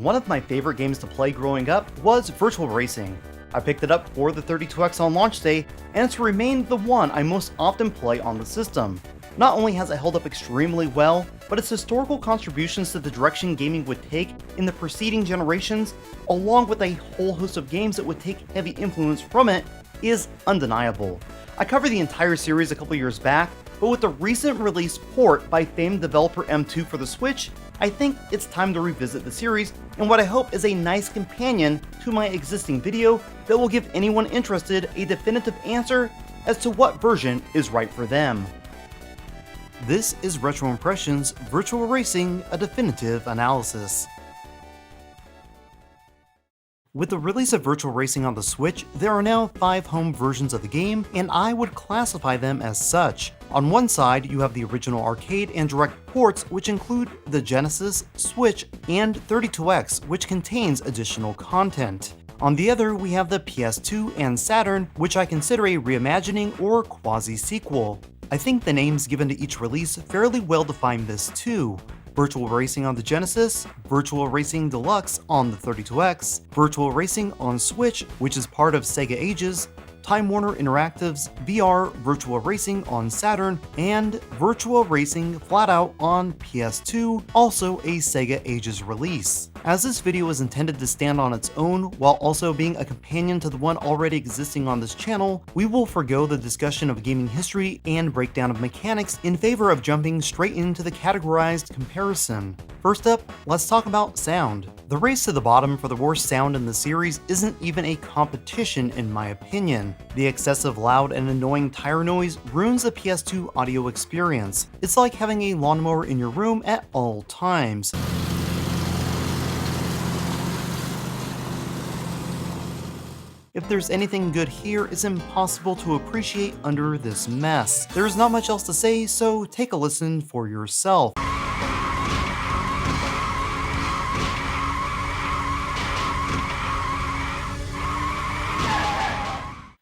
One of my favorite games to play growing up was Virtua Racing. I picked it up for the 32X on launch day, and it's remained the one I most often play on the system. Not only has it held up extremely well, but its historical contributions to the direction gaming would take in the preceding generations, along with a whole host of games that would take heavy influence from it, is undeniable. I covered the entire series a couple years back, but with the recent release port by famed developer M2 for the Switch, I think it's time to revisit the series in what I hope is a nice companion to my existing video that will give anyone interested a definitive answer as to what version is right for them. This is Retro Impressions Virtua Racing, a definitive analysis. With the release of Virtua Racing on the Switch, there are now 5 home versions of the game, and I would classify them as such. On one side, you have the original arcade and direct ports, which include the Genesis, Switch, and 32X, which contains additional content. On the other, we have the PS2 and Saturn, which I consider a reimagining or quasi-sequel. I think the names given to each release fairly well define this too. Virtua Racing on the Genesis, Virtua Racing Deluxe on the 32X, Virtua Racing on Switch, which is part of Sega Ages, Time Warner Interactive's VR Virtua Racing on Saturn, and Virtua Racing Flat Out on PS2, also a Sega Ages release. As this video is intended to stand on its own while also being a companion to the one already existing on this channel, we will forego the discussion of gaming history and breakdown of mechanics in favor of jumping straight into the categorized comparison. First up, let's talk about sound. The race to the bottom for the worst sound in the series isn't even a competition in my opinion. The excessive loud and annoying tire noise ruins the PS2 audio experience. It's like having a lawnmower in your room at all times. If there's anything good here, it's impossible to appreciate under this mess. There's not much else to say, so take a listen for yourself.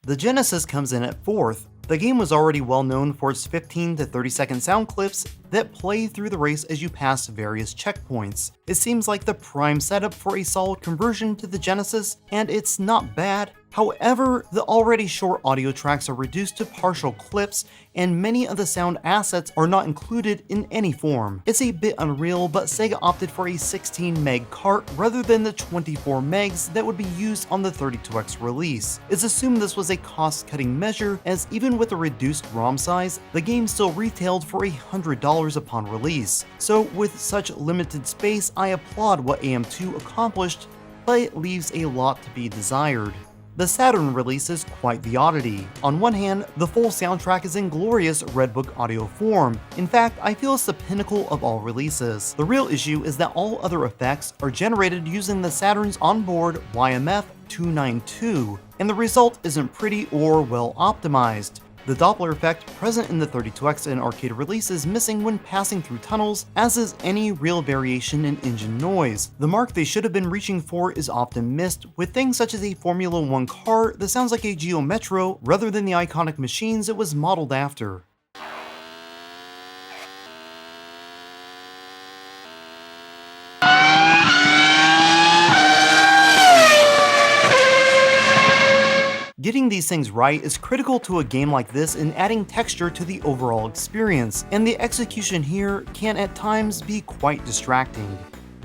The Genesis comes in at 4th. The game was already well known for its 15 to 30 second sound clips that play through the race as you pass various checkpoints. It seems like the prime setup for a solid conversion to the Genesis, and it's not bad. However, the already short audio tracks are reduced to partial clips, and many of the sound assets are not included in any form. It's a bit unreal, but Sega opted for a 16 meg cart rather than the 24 megs that would be used on the 32X release. It's assumed this was a cost-cutting measure, as even with a reduced ROM size, the game still retailed for $100 upon release. So with such limited space, I applaud what AM2 accomplished, but it leaves a lot to be desired. The Saturn release is quite the oddity. On one hand, the full soundtrack is in glorious Red Book audio form. In fact, I feel it's the pinnacle of all releases. The real issue is that all other effects are generated using the Saturn's onboard YMF 292, and the result isn't pretty or well optimized. The Doppler effect present in the 32X and arcade release is missing when passing through tunnels, as is any real variation in engine noise. The mark they should have been reaching for is often missed, with things such as a Formula 1 car that sounds like a Geo Metro rather than the iconic machines it was modeled after. Getting these things right is critical to a game like this in adding texture to the overall experience, and the execution here can at times be quite distracting.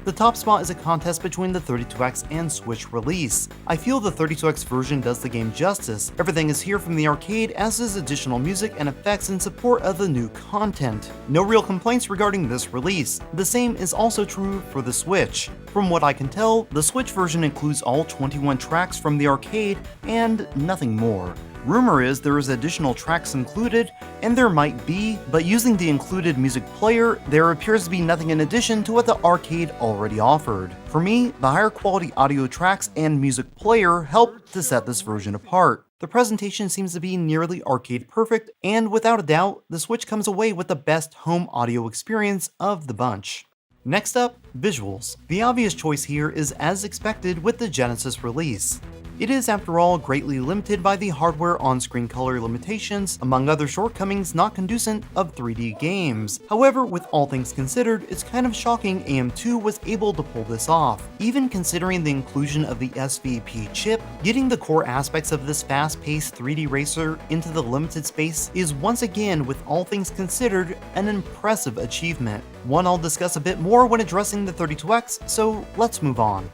The top spot is a contest between the 32X and Switch release. I feel the 32X version does the game justice. Everything is here from the arcade, as is additional music and effects in support of the new content. No real complaints regarding this release. The same is also true for the Switch. From what I can tell, the Switch version includes all 21 tracks from the arcade and nothing more. Rumor is there is additional tracks included, and there might be, but using the included music player, there appears to be nothing in addition to what the arcade already offered. For me, the higher quality audio tracks and music player help to set this version apart. The presentation seems to be nearly arcade perfect, and without a doubt, the Switch comes away with the best home audio experience of the bunch. Next up, visuals. The obvious choice here is as expected with the Genesis release. It is, after all, greatly limited by the hardware on-screen color limitations, among other shortcomings not conducive of 3D games. However, with all things considered, it's kind of shocking AM2 was able to pull this off. Even considering the inclusion of the SVP chip, getting the core aspects of this fast-paced 3D racer into the limited space is once again, with all things considered, an impressive achievement. One I'll discuss a bit more when addressing the 32X, so let's move on.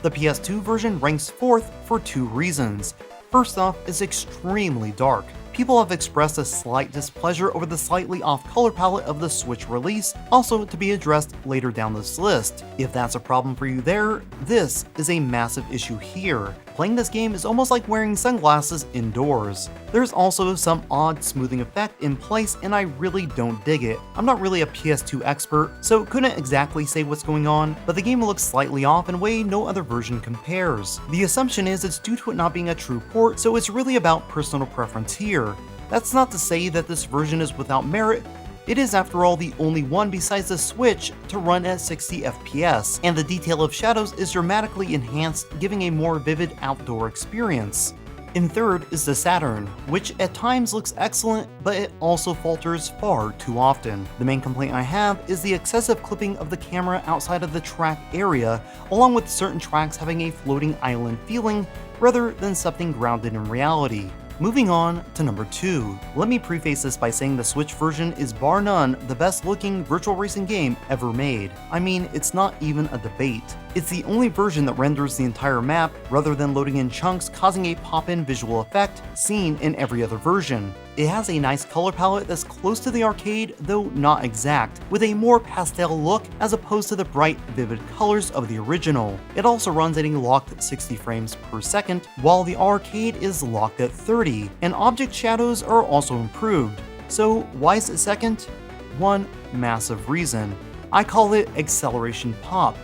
The PS2 version ranks 4th for 2 reasons. First off, it's extremely dark. People have expressed a slight displeasure over the slightly off color palette of the Switch release, also to be addressed later down this list. If that's a problem for you there, this is a massive issue here. Playing this game is almost like wearing sunglasses indoors. There's also some odd smoothing effect in place and I really don't dig it. I'm not really a PS2 expert, so couldn't exactly say what's going on, but the game looks slightly off in a way no other version compares. The assumption is it's due to it not being a true port, so it's really about personal preference here. That's not to say that this version is without merit. It is, after all, the only one besides the Switch to run at 60 FPS, and the detail of shadows is dramatically enhanced, giving a more vivid outdoor experience. In third is the Saturn, which at times looks excellent, but it also falters far too often. The main complaint I have is the excessive clipping of the camera outside of the track area, along with certain tracks having a floating island feeling rather than something grounded in reality. Moving on to number 2. Let me preface this by saying the Switch version is bar none the best looking virtual racing game ever made. I mean, it's not even a debate. It's the only version that renders the entire map rather than loading in chunks, causing a pop-in visual effect seen in every other version. It has a nice color palette that's close to the arcade, though not exact, with a more pastel look as opposed to the bright, vivid colors of the original. It also runs at a locked 60 frames per second, while the arcade is locked at 30, and object shadows are also improved. So why is it second? One massive reason. I call it acceleration pop.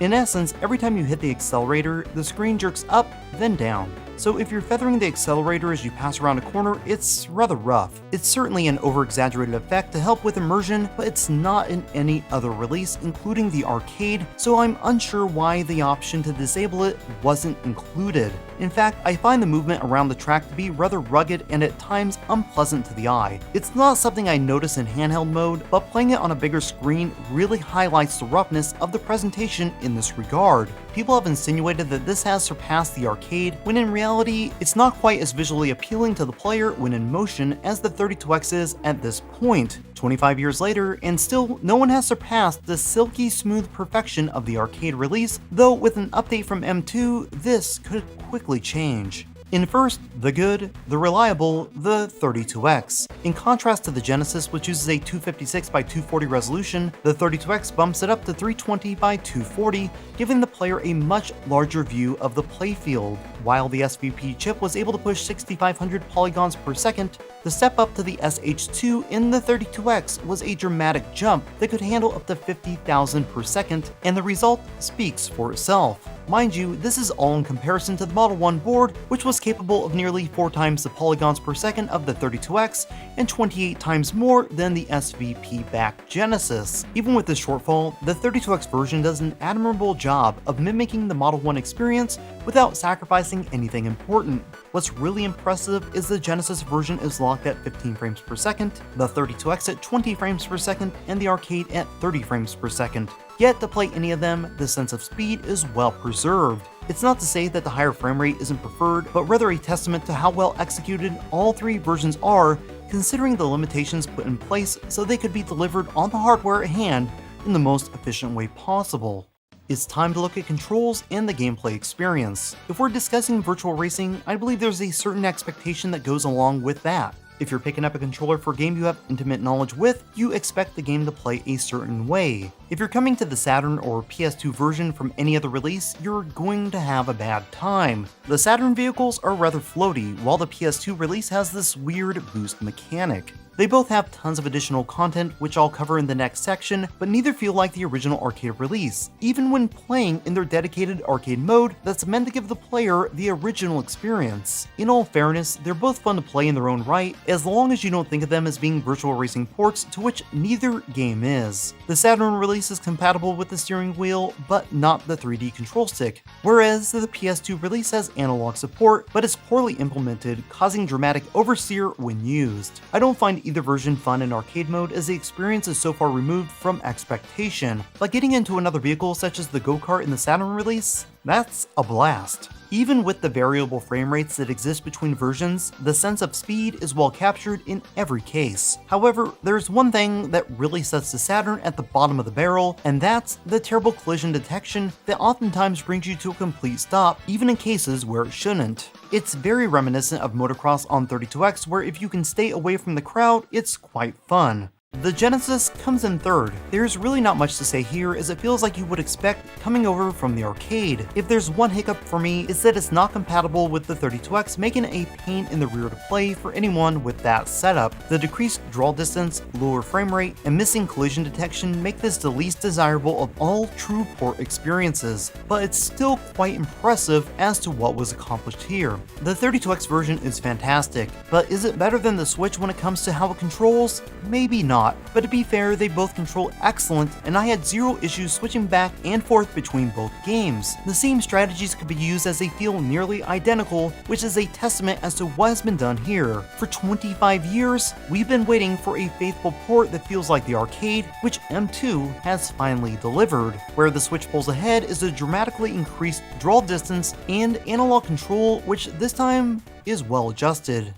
In essence, every time you hit the accelerator, the screen jerks up, then down. So if you're feathering the accelerator as you pass around a corner, it's rather rough. It's certainly an over-exaggerated effect to help with immersion, but it's not in any other release, including the arcade, so I'm unsure why the option to disable it wasn't included. In fact, I find the movement around the track to be rather rugged and at times unpleasant to the eye. It's not something I notice in handheld mode, but playing it on a bigger screen really highlights the roughness of the presentation in this regard. People have insinuated that this has surpassed the arcade, when in reality, it's not quite as visually appealing to the player when in motion as the 32X is at this point. 25 years later, and still no one has surpassed the silky smooth perfection of the arcade release, though with an update from M2, this could quickly change. In first, the good, the reliable, the 32X. In contrast to the Genesis, which uses a 256 by 240 resolution, the 32X bumps it up to 320 by 240, giving the player a much larger view of the playfield. While the SVP chip was able to push 6500 polygons per second, the step up to the SH2 in the 32X was a dramatic jump that could handle up to 50,000 per second, and the result speaks for itself. Mind you, this is all in comparison to the Model 1 board, which was capable of nearly 4 times the polygons per second of the 32X and 28 times more than the SVP-backed Genesis. Even with this shortfall, the 32X version does an admirable job of mimicking the Model 1 experience without sacrificing anything important. What's really impressive is the Genesis version is locked at 15 frames per second, the 32X at 20 frames per second, and the arcade at 30 frames per second. Yet to play any of them, the sense of speed is well preserved. It's not to say that the higher frame rate isn't preferred, but rather a testament to how well executed all 3 versions are, considering the limitations put in place so they could be delivered on the hardware at hand in the most efficient way possible. It's time to look at controls and the gameplay experience. If we're discussing virtual racing, I believe there's a certain expectation that goes along with that. If you're picking up a controller for a game you have intimate knowledge with, you expect the game to play a certain way. If you're coming to the Saturn or PS2 version from any other release, you're going to have a bad time. The Saturn vehicles are rather floaty, while the PS2 release has this weird boost mechanic. They both have tons of additional content, which I'll cover in the next section, but neither feel like the original arcade release, even when playing in their dedicated arcade mode that's meant to give the player the original experience. In all fairness, they're both fun to play in their own right, as long as you don't think of them as being Virtua Racing ports, to which neither game is. The Saturn release is compatible with the steering wheel, but not the 3D control stick, whereas the PS2 release has analog support, but is poorly implemented, causing dramatic oversteer when used. I don't find either version fun in arcade mode, as the experience is so far removed from expectation, but getting into another vehicle such as the go-kart in the Saturn release, that's a blast. Even with the variable frame rates that exist between versions, the sense of speed is well captured in every case. However, there's one thing that really sets the Saturn at the bottom of the barrel, and that's the terrible collision detection that oftentimes brings you to a complete stop, even in cases where it shouldn't. It's very reminiscent of motocross on 32X, where if you can stay away from the crowd, it's quite fun. The Genesis comes in third. There's really not much to say here, as it feels like you would expect coming over from the arcade. If there's one hiccup for me, it's that it's not compatible with the 32X, making it a pain in the rear to play for anyone with that setup. The decreased draw distance, lower frame rate, and missing collision detection make this the least desirable of all true port experiences, but it's still quite impressive as to what was accomplished here. The 32X version is fantastic, but is it better than the Switch when it comes to how it controls? Maybe not. But to be fair, they both control excellent, and I had zero issues switching back and forth between both games. The same strategies could be used as they feel nearly identical, which is a testament as to what has been done here. For 25 years, we've been waiting for a faithful port that feels like the arcade, which M2 has finally delivered. Where the Switch pulls ahead is a dramatically increased draw distance and analog control, which this time is well adjusted.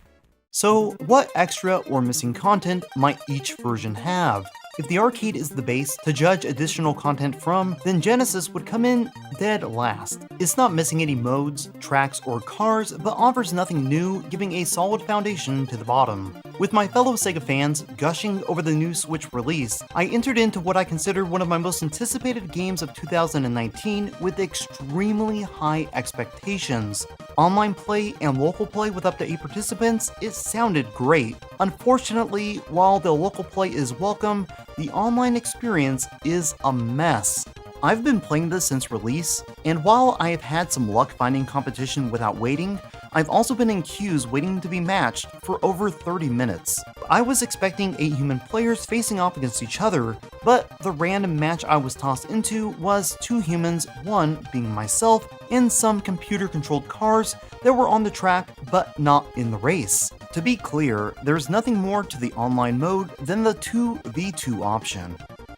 So, what extra or missing content might each version have? If the arcade is the base to judge additional content from, then Genesis would come in dead last. It's not missing any modes, tracks, or cars, but offers nothing new, giving a solid foundation to the bottom. With my fellow Sega fans gushing over the new Switch release, I entered into what I consider one of my most anticipated games of 2019 with extremely high expectations. Online play and local play with up to 8 participants, it sounded great. Unfortunately, while the local play is welcome, the online experience is a mess. I've been playing this since release, and while I have had some luck finding competition without waiting, I've also been in queues waiting to be matched for over 30 minutes. I was expecting 8 human players facing off against each other, but the random match I was tossed into was 2 humans, one being myself, and some computer-controlled cars that were on the track but not in the race. To be clear, there's nothing more to the online mode than the 2v2 option.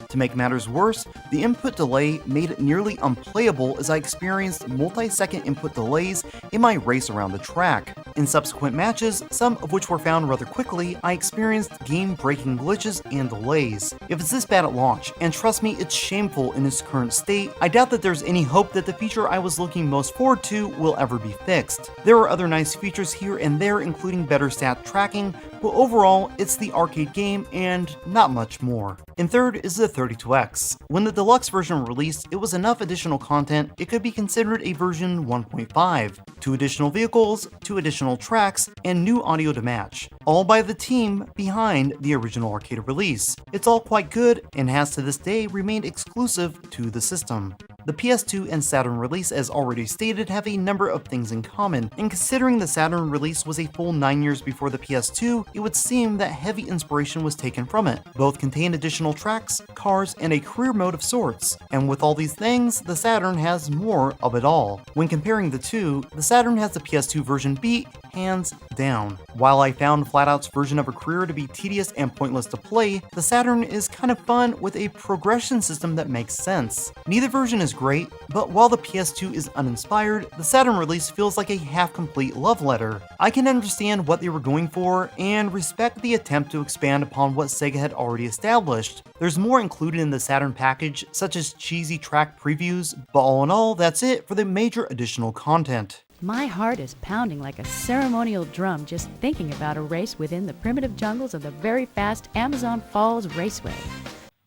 To make matters worse, the input delay made it nearly unplayable as I experienced multi-second input delays in my race around the track. In subsequent matches, some of which were found rather quickly, I experienced game-breaking glitches and delays. If it's this bad at launch, and trust me, it's shameful in its current state, I doubt that there's any hope that the feature I was looking most forward to will ever be fixed. There are other nice features here and there, including better stat tracking, but overall, it's the arcade game and not much more. And third is the 32X. When the deluxe version released, it was enough additional content it could be considered a version 1.5. 2 additional vehicles, 2 additional tracks, and new audio to match, all by the team behind the original arcade release. It's all quite good, and has to this day remained exclusive to the system. The PS2 and Saturn release, as already stated, have a number of things in common, and considering the Saturn release was a full 9 years before the PS2, it would seem that heavy inspiration was taken from it. Both contain additional tracks, cars, and a career mode of sorts, and with all these things, the Saturn has more of it all. When comparing the two, the Saturn has the PS2 version beat hands down. While I found FlatOut's version of a career to be tedious and pointless to play, the Saturn is kind of fun with a progression system that makes sense. Neither version is great, but while the PS2 is uninspired, the Saturn release feels like a half-complete love letter. I can understand what they were going for, and respect the attempt to expand upon what Sega had already established. There's more included in the Saturn package, such as cheesy track previews, but all in all, that's it for the major additional content. My heart is pounding like a ceremonial drum just thinking about a race within the primitive jungles of the very fast Amazon Falls Raceway.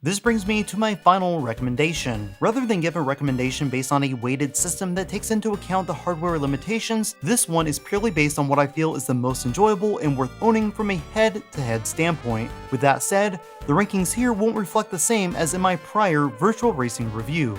This brings me to my final recommendation. Rather than give a recommendation based on a weighted system that takes into account the hardware limitations, this one is purely based on what I feel is the most enjoyable and worth owning from a head-to-head standpoint. With that said, the rankings here won't reflect the same as in my prior Virtua Racing review.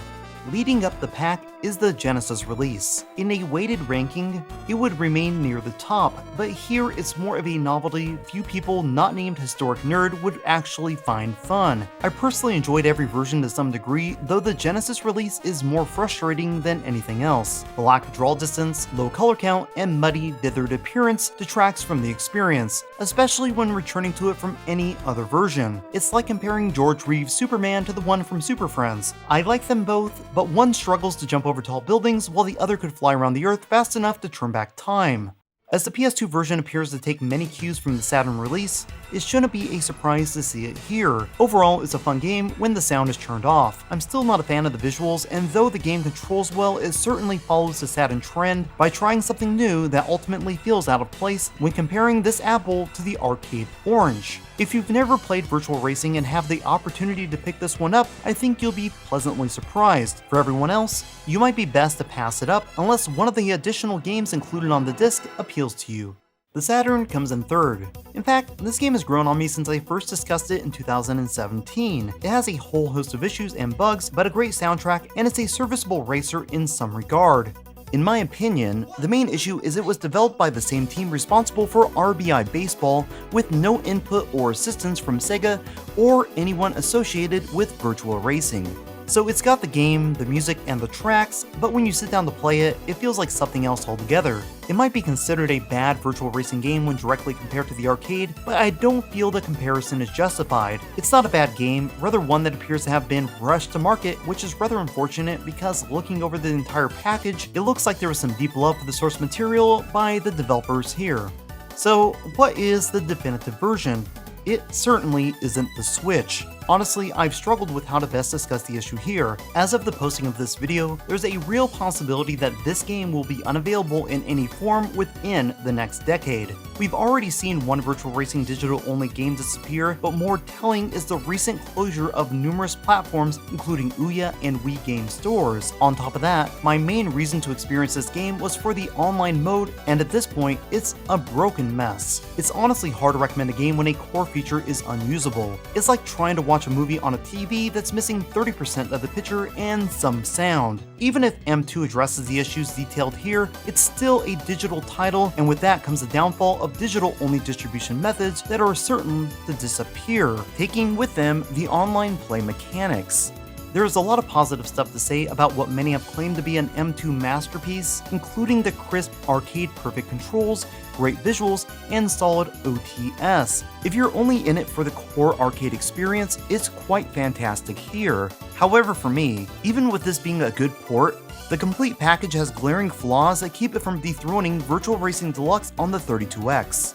Leading up the pack is the Genesis release. In a weighted ranking, it would remain near the top, but here it's more of a novelty few people not named Historic Nerd would actually find fun. I personally enjoyed every version to some degree, though the Genesis release is more frustrating than anything else. The lack of draw distance, low color count, and muddy, dithered appearance detracts from the experience, especially when returning to it from any other version. It's like comparing George Reeves' Superman to the one from Super Friends. I like them both, but one struggles to jump over tall buildings while the other could fly around the Earth fast enough to turn back time. As the PS2 version appears to take many cues from the Saturn release, it shouldn't be a surprise to see it here. Overall, it's a fun game when the sound is turned off. I'm still not a fan of the visuals, and though the game controls well, it certainly follows the Saturn trend by trying something new that ultimately feels out of place when comparing this apple to the arcade orange. If you've never played Virtua Racing and have the opportunity to pick this one up, I think you'll be pleasantly surprised. For everyone else, you might be best to pass it up unless one of the additional games included on the disc appeals to you. The Saturn comes in third. In fact, this game has grown on me since I first discussed it in 2017. It has a whole host of issues and bugs, but a great soundtrack, and it's a serviceable racer in some regard. In my opinion, the main issue is it was developed by the same team responsible for RBI Baseball, with no input or assistance from Sega or anyone associated with Virtua Racing. So it's got the game, the music, and the tracks, but when you sit down to play it, it feels like something else altogether. It might be considered a bad Virtua Racing game when directly compared to the arcade, but I don't feel the comparison is justified. It's not a bad game, rather one that appears to have been rushed to market, which is rather unfortunate because looking over the entire package, it looks like there was some deep love for the source material by the developers here. So, what is the definitive version? It certainly isn't the Switch. Honestly, I've struggled with how to best discuss the issue here. As of the posting of this video, there's a real possibility that this game will be unavailable in any form within the next decade. We've already seen one Virtua Racing digital-only game disappear, but more telling is the recent closure of numerous platforms, including Ouya and Wii game stores. On top of that, my main reason to experience this game was for the online mode, and at this point, it's a broken mess. It's honestly hard to recommend a game when a core feature is unusable. It's like trying to watch a movie on a TV that's missing 30% of the picture and some sound. Even if M2 addresses the issues detailed here, it's still a digital title, and with that comes the downfall of digital-only distribution methods that are certain to disappear, taking with them the online play mechanics. There is a lot of positive stuff to say about what many have claimed to be an M2 masterpiece, including the crisp arcade-perfect controls, great visuals, and solid OTS. If you're only in it for the core arcade experience, it's quite fantastic here. However, for me, even with this being a good port, the complete package has glaring flaws that keep it from dethroning Virtua Racing Deluxe on the 32X.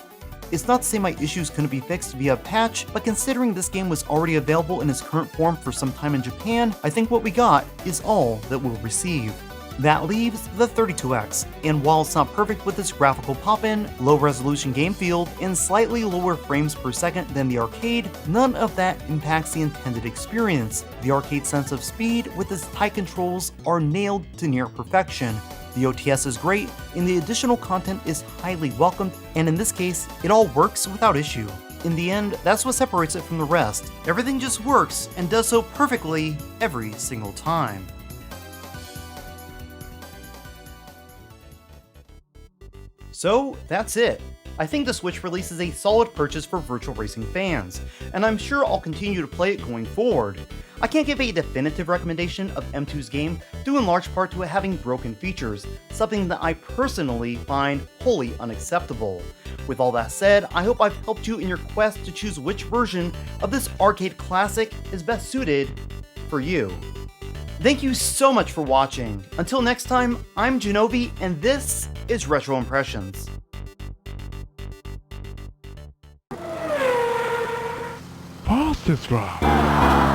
It's not to say my issues couldn't be fixed via a patch, but considering this game was already available in its current form for some time in Japan, I think what we got is all that we'll receive. That leaves the 32X, and while it's not perfect with its graphical pop-in, low-resolution game feel, and slightly lower frames per second than the arcade, none of that impacts the intended experience. The arcade sense of speed with its tight controls are nailed to near perfection. The OTS is great, and the additional content is highly welcomed, and in this case, it all works without issue. In the end, that's what separates it from the rest. Everything just works, and does so perfectly every single time. So, that's it. I think the Switch release is a solid purchase for Virtua Racing fans, and I'm sure I'll continue to play it going forward. I can't give a definitive recommendation of M2's game due in large part to it having broken features, something that I personally find wholly unacceptable. With all that said, I hope I've helped you in your quest to choose which version of this arcade classic is best suited for you. Thank you so much for watching. Until next time, I'm Jenovi, and this is Retro Impressions. Fast describe.